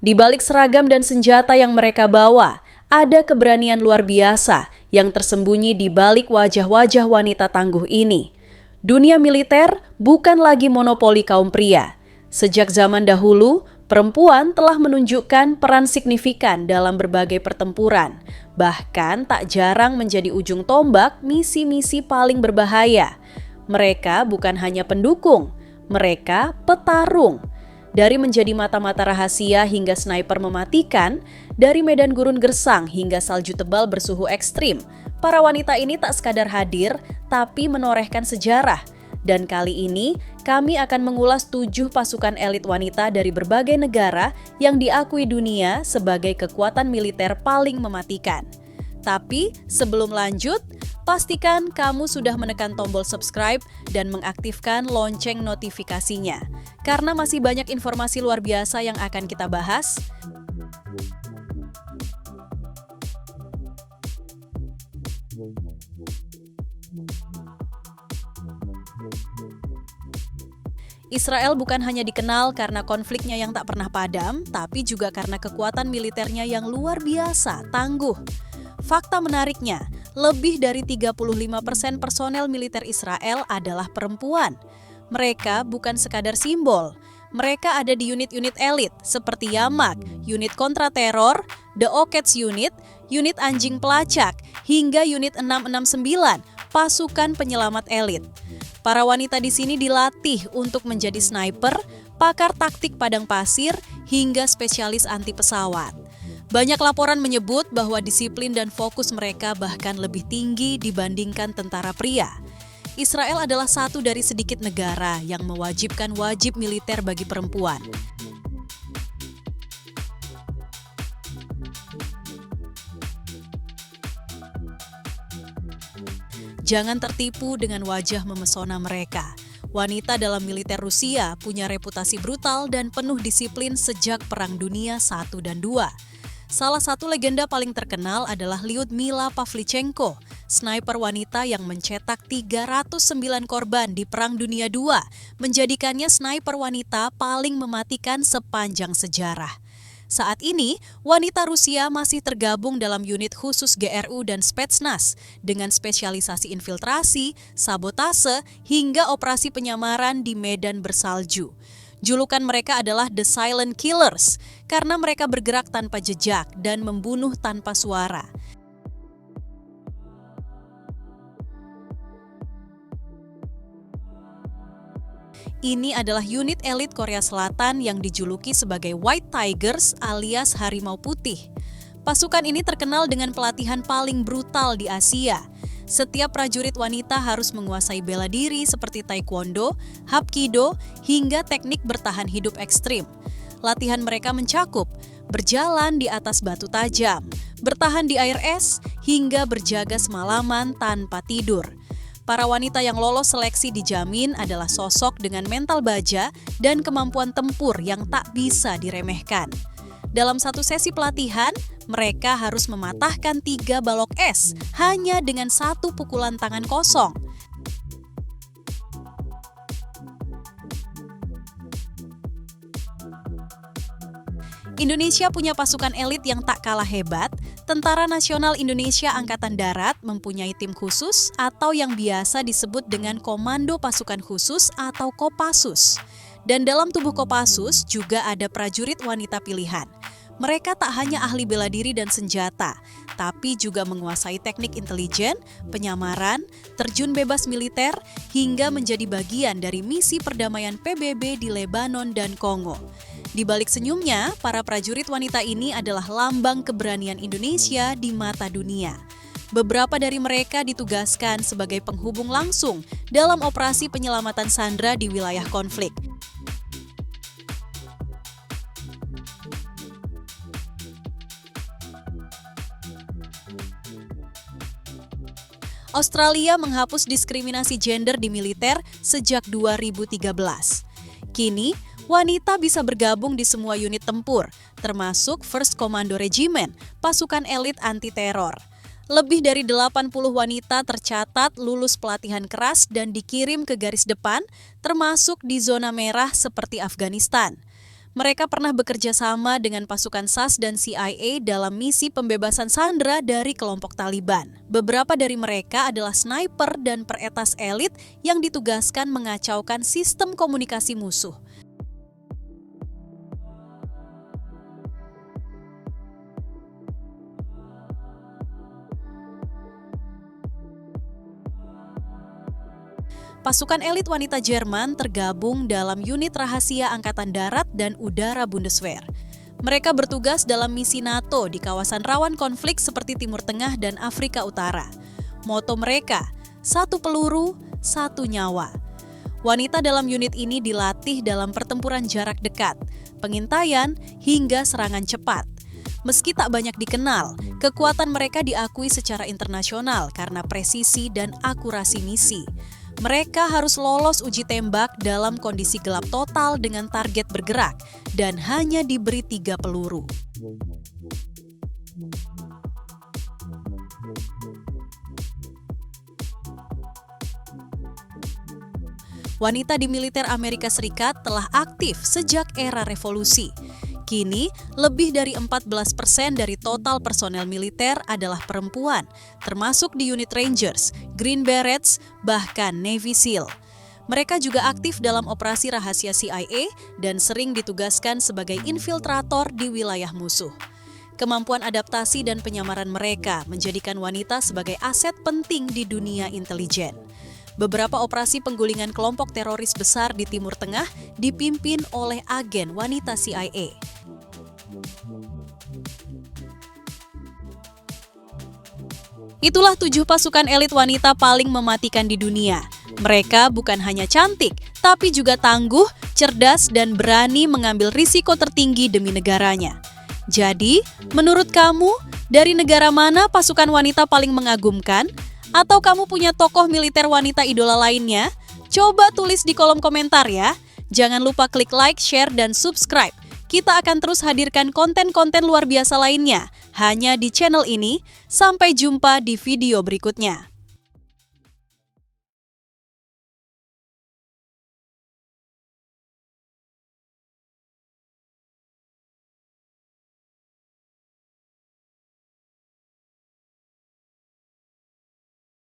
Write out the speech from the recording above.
Di balik seragam dan senjata yang mereka bawa, ada keberanian luar biasa yang tersembunyi di balik wajah-wajah wanita tangguh ini. Dunia militer bukan lagi monopoli kaum pria. Sejak zaman dahulu, perempuan telah menunjukkan peran signifikan dalam berbagai pertempuran. Bahkan tak jarang menjadi ujung tombak misi-misi paling berbahaya. Mereka bukan hanya pendukung, mereka petarung. Dari menjadi mata-mata rahasia hingga sniper mematikan, dari medan gurun gersang hingga salju tebal bersuhu ekstrim, para wanita ini tak sekadar hadir, tapi menorehkan sejarah. Dan kali ini, kami akan mengulas 7 pasukan elit wanita dari berbagai negara yang diakui dunia sebagai kekuatan militer paling mematikan. Tapi sebelum lanjut, pastikan kamu sudah menekan tombol subscribe dan mengaktifkan lonceng notifikasinya. Karena masih banyak informasi luar biasa yang akan kita bahas. Israel bukan hanya dikenal karena konfliknya yang tak pernah padam, tapi juga karena kekuatan militernya yang luar biasa, tangguh. Fakta menariknya, lebih dari 35% personel militer Israel adalah perempuan. Mereka bukan sekadar simbol. Mereka ada di unit-unit elit seperti Yamak, unit kontra-teror, The Ockets Unit, unit anjing pelacak, hingga unit 669, pasukan penyelamat elit. Para wanita di sini dilatih untuk menjadi sniper, pakar taktik padang pasir, hingga spesialis anti pesawat. Banyak laporan menyebut bahwa disiplin dan fokus mereka bahkan lebih tinggi dibandingkan tentara pria. Israel adalah satu dari sedikit negara yang mewajibkan wajib militer bagi perempuan. Jangan tertipu dengan wajah memesona mereka. Wanita dalam militer Rusia punya reputasi brutal dan penuh disiplin sejak Perang Dunia I dan II. Salah satu legenda paling terkenal adalah Lyudmila Pavlichenko, sniper wanita yang mencetak 309 korban di Perang Dunia II, menjadikannya sniper wanita paling mematikan sepanjang sejarah. Saat ini, wanita Rusia masih tergabung dalam unit khusus GRU dan Spetsnaz dengan spesialisasi infiltrasi, sabotase, hingga operasi penyamaran di medan bersalju. Julukan mereka adalah The Silent Killers karena mereka bergerak tanpa jejak dan membunuh tanpa suara. Ini adalah unit elit Korea Selatan yang dijuluki sebagai White Tigers alias Harimau Putih. Pasukan ini terkenal dengan pelatihan paling brutal di Asia. Setiap prajurit wanita harus menguasai bela diri seperti taekwondo, hapkido, hingga teknik bertahan hidup ekstrim. Latihan mereka mencakup berjalan di atas batu tajam, bertahan di air es, hingga berjaga semalaman tanpa tidur. Para wanita yang lolos seleksi dijamin adalah sosok dengan mental baja dan kemampuan tempur yang tak bisa diremehkan. Dalam satu sesi pelatihan, mereka harus mematahkan 3 balok es hanya dengan 1 pukulan tangan kosong. Indonesia punya pasukan elit yang tak kalah hebat. Tentara Nasional Indonesia Angkatan Darat mempunyai tim khusus atau yang biasa disebut dengan Komando Pasukan Khusus atau Kopassus. Dan dalam tubuh Kopassus juga ada prajurit wanita pilihan. Mereka tak hanya ahli bela diri dan senjata, tapi juga menguasai teknik intelijen, penyamaran, terjun bebas militer, hingga menjadi bagian dari misi perdamaian PBB di Lebanon dan Kongo. Di balik senyumnya, para prajurit wanita ini adalah lambang keberanian Indonesia di mata dunia. Beberapa dari mereka ditugaskan sebagai penghubung langsung dalam operasi penyelamatan sandera di wilayah konflik. Australia menghapus diskriminasi gender di militer sejak 2013. Kini, wanita bisa bergabung di semua unit tempur, termasuk First Commando Regiment, pasukan elit anti-teror. Lebih dari 80 wanita tercatat lulus pelatihan keras dan dikirim ke garis depan, termasuk di zona merah seperti Afghanistan. Mereka pernah bekerja sama dengan pasukan SAS dan CIA dalam misi pembebasan sandera dari kelompok Taliban. Beberapa dari mereka adalah sniper dan peretas elit yang ditugaskan mengacaukan sistem komunikasi musuh. Pasukan elit wanita Jerman tergabung dalam unit rahasia Angkatan Darat dan Udara Bundeswehr. Mereka bertugas dalam misi NATO di kawasan rawan konflik seperti Timur Tengah dan Afrika Utara. Moto mereka, satu peluru, satu nyawa. Wanita dalam unit ini dilatih dalam pertempuran jarak dekat, pengintaian, hingga serangan cepat. Meski tak banyak dikenal, kekuatan mereka diakui secara internasional karena presisi dan akurasi misi. Mereka harus lolos uji tembak dalam kondisi gelap total dengan target bergerak dan hanya diberi 3 peluru. Wanita di militer Amerika Serikat telah aktif sejak era revolusi. Kini, lebih dari 14% dari total personel militer adalah perempuan, termasuk di unit Rangers, Green Berets, bahkan Navy SEAL. Mereka juga aktif dalam operasi rahasia CIA dan sering ditugaskan sebagai infiltrator di wilayah musuh. Kemampuan adaptasi dan penyamaran mereka menjadikan wanita sebagai aset penting di dunia intelijen. Beberapa operasi penggulingan kelompok teroris besar di Timur Tengah dipimpin oleh agen wanita CIA. Itulah 7 pasukan elit wanita paling mematikan di dunia. Mereka bukan hanya cantik, tapi juga tangguh, cerdas, dan berani mengambil risiko tertinggi demi negaranya. Jadi, menurut kamu, dari negara mana pasukan wanita paling mengagumkan? Atau kamu punya tokoh militer wanita idola lainnya? Coba tulis di kolom komentar ya. Jangan lupa klik like, share, dan subscribe. Kita akan terus hadirkan konten-konten luar biasa lainnya hanya di channel ini. Sampai jumpa di video berikutnya.